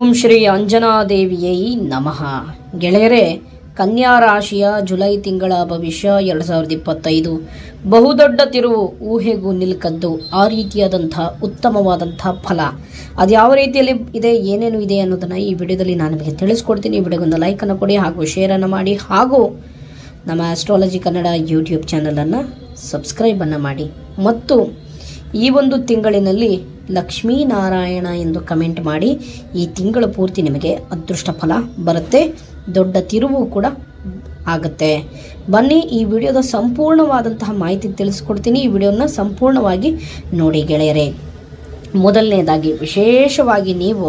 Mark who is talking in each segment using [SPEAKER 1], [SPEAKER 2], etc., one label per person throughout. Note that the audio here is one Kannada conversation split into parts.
[SPEAKER 1] ಓಂ ಶ್ರೀ ಅಂಜನಾದೇವಿಯೈ ನಮಃ. ಗೆಳೆಯರೇ, ಕನ್ಯಾ ರಾಶಿಯ ಜುಲೈ ತಿಂಗಳ ಭವಿಷ್ಯ 2025 ಬಹುದೊಡ್ಡ ತಿರುವು, ಊಹೆಗೂ ನಿಲ್ಕದ್ದು. ಆ ರೀತಿಯಾದಂಥ ಉತ್ತಮವಾದಂಥ ಫಲ ಅದು ಯಾವ ರೀತಿಯಲ್ಲಿ ಇದೆ, ಏನೇನು ಇದೆ ಅನ್ನೋದನ್ನು ಈ ವಿಡಿಯೋದಲ್ಲಿ ನಾನು ನಿಮಗೆ ತಿಳಿಸ್ಕೊಡ್ತೀನಿ. ಈ ವಿಡಿಯೋಗೊಂದು ಲೈಕನ್ನು ಕೊಡಿ ಹಾಗೂ ಶೇರನ್ನು ಮಾಡಿ ಹಾಗೂ ನಮ್ಮ ಆಸ್ಟ್ರಾಲಜಿ ಕನ್ನಡ ಯೂಟ್ಯೂಬ್ ಚಾನಲನ್ನು ಸಬ್ಸ್ಕ್ರೈಬನ್ನು ಮಾಡಿ. ಮತ್ತು ಈ ಒಂದು ತಿಂಗಳಿನಲ್ಲಿ ಲಕ್ಷ್ಮೀನಾರಾಯಣ ಎಂದು ಕಮೆಂಟ್ ಮಾಡಿ. ಈ ತಿಂಗಳು ಪೂರ್ತಿ ನಿಮಗೆ ಅದೃಷ್ಟ ಫಲ ಬರುತ್ತೆ, ದೊಡ್ಡ ತಿರುವು ಕೂಡ ಆಗುತ್ತೆ. ಬನ್ನಿ, ಈ ವಿಡಿಯೋದ ಸಂಪೂರ್ಣವಾದಂತಹ ಮಾಹಿತಿ ತಿಳಿಸ್ಕೊಡ್ತೀನಿ. ಈ ವಿಡಿಯೋನ ಸಂಪೂರ್ಣವಾಗಿ ನೋಡಿ ಗೆಳೆಯರೇ. ಮೊದಲನೇದಾಗಿ, ವಿಶೇಷವಾಗಿ ನೀವು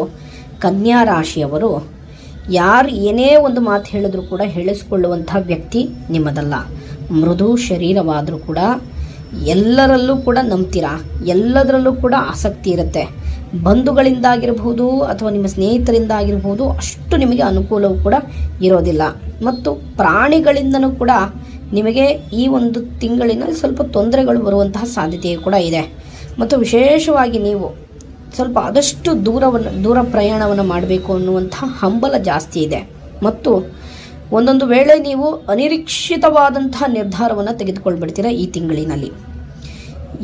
[SPEAKER 1] ಕನ್ಯಾ ರಾಶಿಯವರು ಯಾರು ಏನೇ ಒಂದು ಮಾತು ಹೇಳಿದ್ರು ಕೂಡ ಹೇಳಿಸ್ಕೊಳ್ಳುವಂಥ ವ್ಯಕ್ತಿ ನಿಮ್ಮದಲ್ಲ. ಮೃದು ಶರೀರವಾದರೂ ಕೂಡ ಎಲ್ಲರಲ್ಲೂ ಕೂಡ ನಂಬ್ತೀರಾ, ಎಲ್ಲದರಲ್ಲೂ ಕೂಡ ಆಸಕ್ತಿ ಇರುತ್ತೆ. ಬಂಧುಗಳಿಂದಾಗಿರ್ಬೋದು ಅಥವಾ ನಿಮ್ಮ ಸ್ನೇಹಿತರಿಂದ ಆಗಿರ್ಬೋದು, ಅಷ್ಟು ನಿಮಗೆ ಅನುಕೂಲವೂ ಕೂಡ ಇರೋದಿಲ್ಲ. ಮತ್ತು ಪ್ರಾಣಿಗಳಿಂದನೂ ಕೂಡ ನಿಮಗೆ ಈ ಒಂದು ತಿಂಗಳಿನಲ್ಲಿ ಸ್ವಲ್ಪ ತೊಂದರೆಗಳು ಬರುವಂತಹ ಸಾಧ್ಯತೆಯೂ ಕೂಡ ಇದೆ. ಮತ್ತು ವಿಶೇಷವಾಗಿ ನೀವು ಸ್ವಲ್ಪ ಆದಷ್ಟು ದೂರ ಪ್ರಯಾಣವನ್ನು ಮಾಡಬೇಕು ಅನ್ನುವಂತಹ ಹಂಬಲ ಜಾಸ್ತಿ ಇದೆ. ಮತ್ತು ಒಂದೊಂದು ವೇಳೆ ನೀವು ಅನಿರೀಕ್ಷಿತವಾದಂತಹ ನಿರ್ಧಾರವನ್ನು ತೆಗೆದುಕೊಳ್ಬಿಡ್ತೀರ. ಈ ತಿಂಗಳಿನಲ್ಲಿ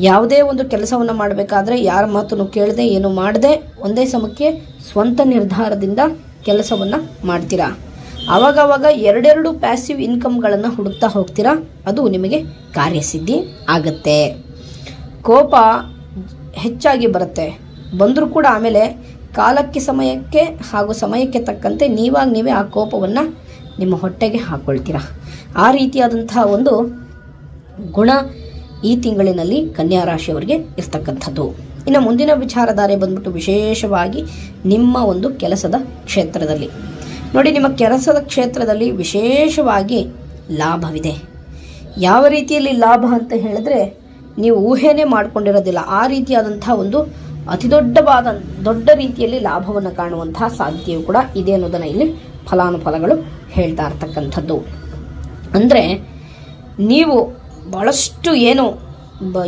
[SPEAKER 1] ಯಾವುದೇ ಒಂದು ಕೆಲಸವನ್ನು ಮಾಡಬೇಕಾದ್ರೆ ಯಾರ ಮಾತನ್ನು ಕೇಳದೆ, ಏನು ಮಾಡದೆ, ಒಂದೇ ಸಮಯಕ್ಕೆ ಸ್ವಂತ ನಿರ್ಧಾರದಿಂದ ಕೆಲಸವನ್ನು ಮಾಡ್ತೀರಾ. ಆವಾಗವಾಗ ಎರಡೆರಡು ಪ್ಯಾಸಿವ್ ಇನ್ಕಮ್ಗಳನ್ನು ಹುಡುಕ್ತಾ ಹೋಗ್ತೀರಾ. ಅದು ನಿಮಗೆ ಕಾರ್ಯಸಿದ್ಧಿ ಆಗುತ್ತೆ. ಕೋಪ ಹೆಚ್ಚಾಗಿ ಬರುತ್ತೆ, ಬಂದರೂ ಕೂಡ ಆಮೇಲೆ ಕಾಲಕ್ಕೆ ಸಮಯಕ್ಕೆ ಹಾಗೂ ಸಮಯಕ್ಕೆ ತಕ್ಕಂತೆ ನೀವೇ ಆ ಕೋಪವನ್ನು ನಿಮ್ಮ ಹೊಟ್ಟೆಗೆ ಹಾಕ್ಕೊಳ್ತೀರಾ. ಆ ರೀತಿಯಾದಂತಹ ಒಂದು ಗುಣ ಈ ತಿಂಗಳಿನಲ್ಲಿ ಕನ್ಯಾ ರಾಶಿಯವರಿಗೆ ಇರ್ತಕ್ಕಂಥದ್ದು. ಇನ್ನು ಮುಂದಿನ ವಿಚಾರಧಾರೆ ಬಂದ್ಬಿಟ್ಟು ವಿಶೇಷವಾಗಿ ನಿಮ್ಮ ಒಂದು ಕೆಲಸದ ಕ್ಷೇತ್ರದಲ್ಲಿ ನೋಡಿ. ನಿಮ್ಮ ಕೆಲಸದ ಕ್ಷೇತ್ರದಲ್ಲಿ ವಿಶೇಷವಾಗಿ ಲಾಭವಿದೆ. ಯಾವ ರೀತಿಯಲ್ಲಿ ಲಾಭ ಅಂತ ಹೇಳಿದ್ರೆ ನೀವು ಊಹೆನೇ ಮಾಡ್ಕೊಂಡಿರೋದಿಲ್ಲ. ಆ ರೀತಿಯಾದಂಥ ಒಂದು ದೊಡ್ಡ ರೀತಿಯಲ್ಲಿ ಲಾಭವನ್ನು ಕಾಣುವಂತಹ ಸಾಧ್ಯತೆಯು ಕೂಡ ಇದೆ ಅನ್ನೋದನ್ನು ಇಲ್ಲಿ ಫಲಾನುಫಲಗಳು ಹೇಳ್ತಾ ಇರ್ತಕ್ಕಂಥದ್ದು. ಅಂದರೆ ನೀವು ಭಾಳಷ್ಟು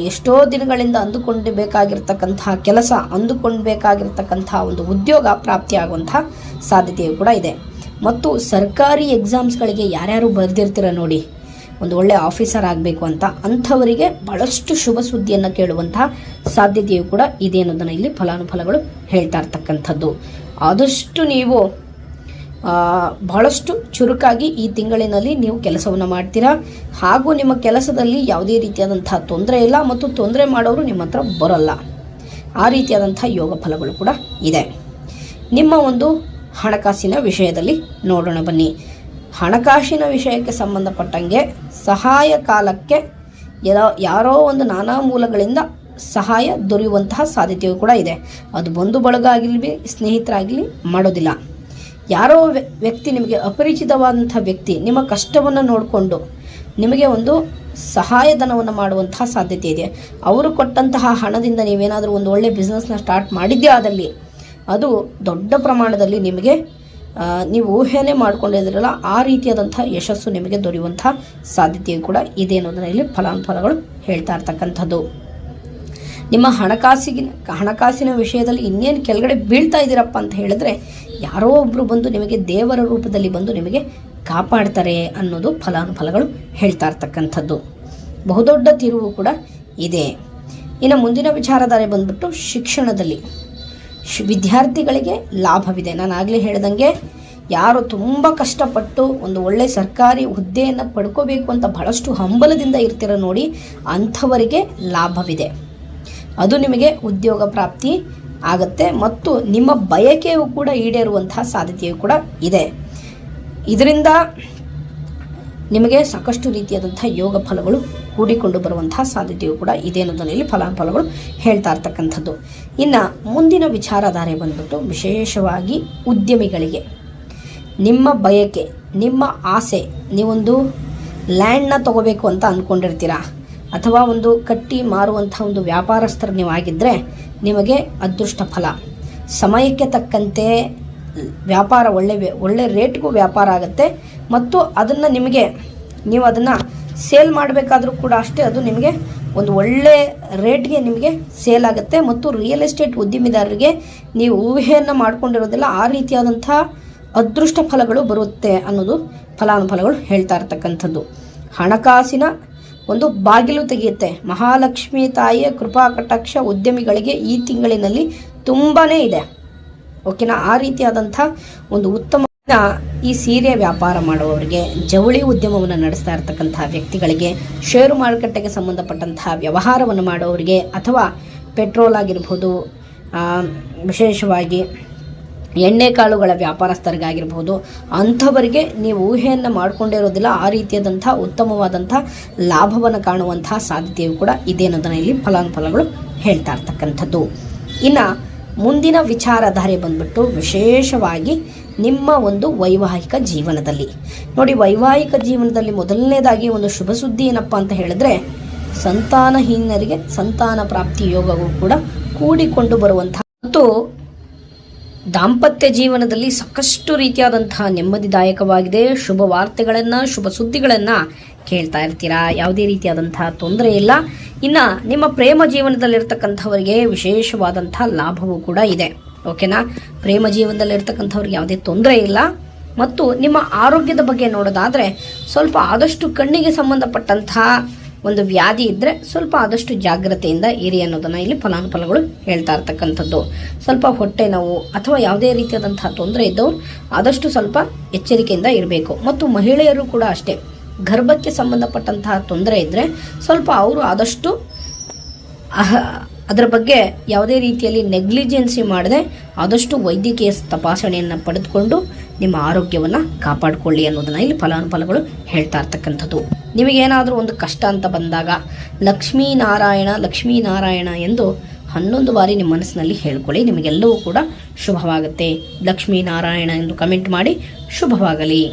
[SPEAKER 1] ಎಷ್ಟೋ ದಿನಗಳಿಂದ ಅಂದುಕೊಂಡಬೇಕಾಗಿರ್ತಕ್ಕಂತಹ ಕೆಲಸ, ಅಂದುಕೊಂಡಬೇಕಾಗಿರ್ತಕ್ಕಂತಹ ಒಂದು ಉದ್ಯೋಗ ಪ್ರಾಪ್ತಿಯಾಗುವಂತಹ ಸಾಧ್ಯತೆಯು ಕೂಡ ಇದೆ. ಮತ್ತು ಸರ್ಕಾರಿ ಎಕ್ಸಾಮ್ಸ್ಗಳಿಗೆ ಯಾರ್ಯಾರು ಬರೆದಿರ್ತೀರ ನೋಡಿ, ಒಂದು ಒಳ್ಳೆ ಆಫೀಸರ್ ಆಗಬೇಕು ಅಂತ, ಅಂಥವರಿಗೆ ಭಾಳಷ್ಟು ಶುಭ ಸುದ್ದಿಯನ್ನು ಕೇಳುವಂತಹ ಸಾಧ್ಯತೆಯು ಕೂಡ ಇದೆ ಅನ್ನೋದನ್ನು ಇಲ್ಲಿ ಫಲಾನುಫಲಗಳು ಹೇಳ್ತಾ ಇರ್ತಕ್ಕಂಥದ್ದು. ಆದಷ್ಟು ನೀವು ಬಹಳಷ್ಟು ಚುರುಕಾಗಿ ಈ ತಿಂಗಳಿನಲ್ಲಿ ನೀವು ಕೆಲಸವನ್ನು ಮಾಡ್ತೀರಾ. ಹಾಗೂ ನಿಮ್ಮ ಕೆಲಸದಲ್ಲಿ ಯಾವುದೇ ರೀತಿಯಾದಂಥ ತೊಂದರೆ ಇಲ್ಲ ಮತ್ತು ತೊಂದರೆ ಮಾಡೋರು ನಿಮ್ಮ ಹತ್ರ ಬರೋಲ್ಲ. ಆ ರೀತಿಯಾದಂಥ ಯೋಗ ಫಲಗಳು ಕೂಡ ಇದೆ. ನಿಮ್ಮ ಒಂದು ಹಣಕಾಸಿನ ವಿಷಯದಲ್ಲಿ ನೋಡೋಣ ಬನ್ನಿ. ಹಣಕಾಸಿನ ವಿಷಯಕ್ಕೆ ಸಂಬಂಧಪಟ್ಟಂಗೆ ಸಹಾಯ ಕಾಲಕ್ಕೆ ಯಾರೋ ಒಂದು ನಾನಾ ಮೂಲಗಳಿಂದ ಸಹಾಯ ದೊರೆಯುವಂತಹ ಸಾಧ್ಯತೆಯೂ ಕೂಡ ಇದೆ. ಅದು ಬಂಧು ಬಳಗ ಆಗಿರಲಿ, ಸ್ನೇಹಿತರಾಗಲಿ ಮಾಡೋದಿಲ್ಲ. ಯಾರೋ ವ್ಯಕ್ತಿ, ನಿಮಗೆ ಅಪರಿಚಿತವಾದಂಥ ವ್ಯಕ್ತಿ ನಿಮ್ಮ ಕಷ್ಟವನ್ನು ನೋಡಿಕೊಂಡು ನಿಮಗೆ ಒಂದು ಸಹಾಯಧನವನ್ನು ಮಾಡುವಂತಹ ಸಾಧ್ಯತೆ ಇದೆ. ಅವರು ಕೊಟ್ಟಂತಹ ಹಣದಿಂದ ನೀವೇನಾದರೂ ಒಂದು ಒಳ್ಳೆ ಬಿಸ್ನೆಸ್ನ ಸ್ಟಾರ್ಟ್ ಮಾಡಿದ್ದೇ ಆದಲ್ಲಿ ಅದು ದೊಡ್ಡ ಪ್ರಮಾಣದಲ್ಲಿ ನಿಮಗೆ ನೀವು ಊಹೆನೇ ಮಾಡ್ಕೊಂಡಿದ್ದೀರಲ್ಲ, ಆ ರೀತಿಯಾದಂಥ ಯಶಸ್ಸು ನಿಮಗೆ ದೊರೆಯುವಂಥ ಸಾಧ್ಯತೆಯು ಕೂಡ ಇದೆ ಅನ್ನೋದನ್ನು ಇಲ್ಲಿ ಫಲಾನುಫಲಗಳು ಹೇಳ್ತಾ ಇರ್ತಕ್ಕಂಥದ್ದು. ನಿಮ್ಮ ಹಣಕಾಸಿನ ವಿಷಯದಲ್ಲಿ ಇನ್ನೇನು ಕೆಳಗಡೆ ಬೀಳ್ತಾ ಇದ್ದೀರಪ್ಪ ಅಂತ ಹೇಳಿದ್ರೆ, ಯಾರೋ ಒಬ್ಬರು ಬಂದು ನಿಮಗೆ ದೇವರ ರೂಪದಲ್ಲಿ ಬಂದು ನಿಮಗೆ ಕಾಪಾಡ್ತಾರೆ ಅನ್ನೋದು ಫಲಾನುಫಲಗಳು ಹೇಳ್ತಾ ಇರ್ತಕ್ಕಂಥದ್ದು. ಬಹುದೊಡ್ಡ ತಿರುವು ಕೂಡ ಇದೆ. ಇನ್ನು ಮುಂದಿನ ವಿಚಾರಧಾರೆ ಬಂದ್ಬಿಟ್ಟು ಶಿಕ್ಷಣದಲ್ಲಿ ವಿದ್ಯಾರ್ಥಿಗಳಿಗೆ ಲಾಭವಿದೆ. ನಾನು ಆಗಲೇ ಹೇಳ್ದಂಗೆ, ಯಾರು ತುಂಬ ಕಷ್ಟಪಟ್ಟು ಒಂದು ಒಳ್ಳೆ ಸರ್ಕಾರಿ ಹುದ್ದೆಯನ್ನು ಪಡ್ಕೋಬೇಕು ಅಂತ ಬಹಳಷ್ಟು ಹಂಬಲದಿಂದ ಇರ್ತೀರ ನೋಡಿ, ಅಂಥವರಿಗೆ ಲಾಭವಿದೆ. ಅದು ನಿಮಗೆ ಉದ್ಯೋಗ ಪ್ರಾಪ್ತಿ ಆಗುತ್ತೆ ಮತ್ತು ನಿಮ್ಮ ಬಯಕೆಯೂ ಕೂಡ ಈಡೇರುವಂತಹ ಸಾಧ್ಯತೆಯೂ ಕೂಡ ಇದೆ. ಇದರಿಂದ ನಿಮಗೆ ಸಾಕಷ್ಟು ರೀತಿಯಾದಂಥ ಯೋಗ ಫಲಗಳು ಕೂಡಿಕೊಂಡು ಬರುವಂತಹ ಸಾಧ್ಯತೆಯೂ ಕೂಡ ಇದೆ ಅನ್ನೋದನ್ನು ಇಲ್ಲಿ ಫಲಾನುಫಲಗಳು ಹೇಳ್ತಾ ಇರ್ತಕ್ಕಂಥದ್ದು. ಇನ್ನು ಮುಂದಿನ ವಿಚಾರಧಾರೆ ಬಂದ್ಬಿಟ್ಟು ವಿಶೇಷವಾಗಿ ಉದ್ಯಮಿಗಳಿಗೆ ನಿಮ್ಮ ಬಯಕೆ, ನಿಮ್ಮ ಆಸೆ, ನೀವೊಂದು ಲ್ಯಾಂಡ್ನ ತಗೋಬೇಕು ಅಂತ ಅಂದ್ಕೊಂಡಿರ್ತೀರಾ, ಅಥವಾ ಒಂದು ಕಟ್ಟಿ ಮಾರುವಂಥ ಒಂದು ವ್ಯಾಪಾರಸ್ಥರು ನೀವಾಗಿದ್ದರೆ ನಿಮಗೆ ಅದೃಷ್ಟ ಫಲ. ಸಮಯಕ್ಕೆ ತಕ್ಕಂತೆ ವ್ಯಾಪಾರ ಒಳ್ಳೆ ರೇಟ್ಗೂ ವ್ಯಾಪಾರ ಆಗುತ್ತೆ. ಮತ್ತು ಅದನ್ನು ನೀವು ಅದನ್ನು ಸೇಲ್ ಮಾಡಬೇಕಾದ್ರೂ ಕೂಡ ಅಷ್ಟೇ, ಅದು ನಿಮಗೆ ಒಂದು ಒಳ್ಳೆ ರೇಟ್ಗೆ ನಿಮಗೆ ಸೇಲ್ ಆಗುತ್ತೆ. ಮತ್ತು ರಿಯಲ್ ಎಸ್ಟೇಟ್ ಉದ್ಯಮಿದಾರರಿಗೆ ನೀವು ಊಹೆಯನ್ನು ಮಾಡ್ಕೊಂಡಿರೋದಿಲ್ಲ, ಆ ರೀತಿಯಾದಂಥ ಅದೃಷ್ಟ ಫಲಗಳು ಬರುತ್ತೆ ಅನ್ನೋದು ಫಲಾನುಫಲಗಳು ಹೇಳ್ತಾ ಇರ್ತಕ್ಕಂಥದ್ದು. ಹಣಕಾಸಿನ ಒಂದು ಬಾಗಿಲು ತೆಗೆಯುತ್ತೆ. ಮಹಾಲಕ್ಷ್ಮಿ ತಾಯಿಯ ಕೃಪಾ ಕಟಾಕ್ಷ ಉದ್ಯಮಿಗಳಿಗೆ ಈ ತಿಂಗಳಿನಲ್ಲಿ ತುಂಬಾ ಇದೆ. ಓಕೆನಾ? ಆ ರೀತಿಯಾದಂಥ ಒಂದು ಉತ್ತಮ ಈ ಸೀರೆ ವ್ಯಾಪಾರ ಮಾಡುವವರಿಗೆ, ಜವಳಿ ಉದ್ಯಮವನ್ನು ನಡೆಸ್ತಾ ಇರ್ತಕ್ಕಂತಹ ವ್ಯಕ್ತಿಗಳಿಗೆ, ಷೇರು ಮಾರುಕಟ್ಟೆಗೆ ಸಂಬಂಧಪಟ್ಟಂತಹ ವ್ಯವಹಾರವನ್ನು ಮಾಡುವವರಿಗೆ, ಅಥವಾ ಪೆಟ್ರೋಲ್ ಆಗಿರ್ಬೋದು, ವಿಶೇಷವಾಗಿ ಎಣ್ಣೆ ಕಾಳುಗಳ ವ್ಯಾಪಾರಸ್ಥರಿಗಾಗಿರ್ಬೋದು, ಅಂಥವರಿಗೆ ನೀವು ಊಹೆಯನ್ನು ಮಾಡಿಕೊಂಡಿರೋದಿಲ್ಲ, ಆ ರೀತಿಯಾದಂಥ ಉತ್ತಮವಾದಂಥ ಲಾಭವನ್ನು ಕಾಣುವಂತಹ ಸಾಧ್ಯತೆಯು ಕೂಡ ಇದೆ ಅನ್ನೋದನ್ನು ಇಲ್ಲಿ ಫಲಾನುಫಲಗಳು ಹೇಳ್ತಾ ಇರ್ತಕ್ಕಂಥದ್ದು. ಇನ್ನು ಮುಂದಿನ ವಿಚಾರಧಾರೆ ಬಂದ್ಬಿಟ್ಟು ವಿಶೇಷವಾಗಿ ನಿಮ್ಮ ಒಂದು ವೈವಾಹಿಕ ಜೀವನದಲ್ಲಿ ನೋಡಿ. ವೈವಾಹಿಕ ಜೀವನದಲ್ಲಿ ಮೊದಲನೇದಾಗಿ ಒಂದು ಶುಭ ಸುದ್ದಿ ಏನಪ್ಪ ಅಂತ ಹೇಳಿದ್ರೆ, ಸಂತಾನಹೀನರಿಗೆ ಸಂತಾನ ಪ್ರಾಪ್ತಿ ಯೋಗವು ಕೂಡ ಕೂಡಿಕೊಂಡು ಬರುವಂತಹ ಮತ್ತು ದಾಂಪತ್ಯ ಜೀವನದಲ್ಲಿ ಸಾಕಷ್ಟು ರೀತಿಯಾದಂತಹ ನೆಮ್ಮದಿದಾಯಕವಾಗಿದೆ. ಶುಭ ವಾರ್ತೆಗಳನ್ನು, ಶುಭ ಸುದ್ದಿಗಳನ್ನು ಕೇಳ್ತಾ ಇರ್ತೀರಾ. ಯಾವುದೇ ರೀತಿಯಾದಂತಹ ತೊಂದರೆ ಇಲ್ಲ. ಇನ್ನು ನಿಮ್ಮ ಪ್ರೇಮ ಜೀವನದಲ್ಲಿರ್ತಕ್ಕಂಥವರಿಗೆ ವಿಶೇಷವಾದಂಥ ಲಾಭವೂ ಕೂಡ ಇದೆ. ಓಕೆನಾ? ಪ್ರೇಮ ಜೀವನದಲ್ಲಿರ್ತಕ್ಕಂಥವ್ರಿಗೆ ಯಾವುದೇ ತೊಂದರೆ ಇಲ್ಲ. ಮತ್ತು ನಿಮ್ಮ ಆರೋಗ್ಯದ ಬಗ್ಗೆ ನೋಡೋದಾದರೆ ಸ್ವಲ್ಪ ಆದಷ್ಟು ಕಣ್ಣಿಗೆ ಸಂಬಂಧಪಟ್ಟಂತಹ ಒಂದು ವ್ಯಾಧಿ ಇದ್ದರೆ ಸ್ವಲ್ಪ ಆದಷ್ಟು ಜಾಗ್ರತೆಯಿಂದ ಇರಿ ಅನ್ನೋದನ್ನು ಇಲ್ಲಿ ಫಲಾನುಫಲಗಳು ಹೇಳ್ತಾ ಇರ್ತಕ್ಕಂಥದ್ದು. ಸ್ವಲ್ಪ ಹೊಟ್ಟೆ ನೋವು ಅಥವಾ ಯಾವುದೇ ರೀತಿಯಾದಂತಹ ತೊಂದರೆ ಇದ್ದವರು ಆದಷ್ಟು ಸ್ವಲ್ಪ ಎಚ್ಚರಿಕೆಯಿಂದ ಇರಬೇಕು. ಮತ್ತು ಮಹಿಳೆಯರು ಕೂಡ ಅಷ್ಟೇ, ಗರ್ಭಕ್ಕೆ ಸಂಬಂಧಪಟ್ಟಂತಹ ತೊಂದರೆ ಇದ್ದರೆ ಸ್ವಲ್ಪ ಅವರು ಆದಷ್ಟು ಅದರ ಬಗ್ಗೆ ಯಾವುದೇ ರೀತಿಯಲ್ಲಿ ನೆಗ್ಲಿಜೆನ್ಸಿ ಮಾಡದೆ ಆದಷ್ಟು ವೈದ್ಯಕೀಯ ತಪಾಸಣೆಯನ್ನು ಪಡೆದುಕೊಂಡು ನಿಮ್ಮ ಆರೋಗ್ಯವನ್ನು ಕಾಪಾಡಿಕೊಳ್ಳಿ ಅನ್ನೋದನ್ನು ಇಲ್ಲಿ ಫಲಾನುಫಲಗಳು ಹೇಳ್ತಾ ಇರ್ತಕ್ಕಂಥದ್ದು. ನಿಮಗೇನಾದರೂ ಒಂದು ಕಷ್ಟ ಅಂತ ಬಂದಾಗ ಲಕ್ಷ್ಮೀನಾರಾಯಣ ಎಂದು 11 ಬಾರಿ ನಿಮ್ಮ ಮನಸ್ಸಿನಲ್ಲಿ ಹೇಳ್ಕೊಳ್ಳಿ. ನಿಮಗೆಲ್ಲವೂ ಕೂಡ ಶುಭವಾಗುತ್ತೆ. ಲಕ್ಷ್ಮೀನಾರಾಯಣ ಎಂದು ಕಮೆಂಟ್ ಮಾಡಿ. ಶುಭವಾಗಲಿ.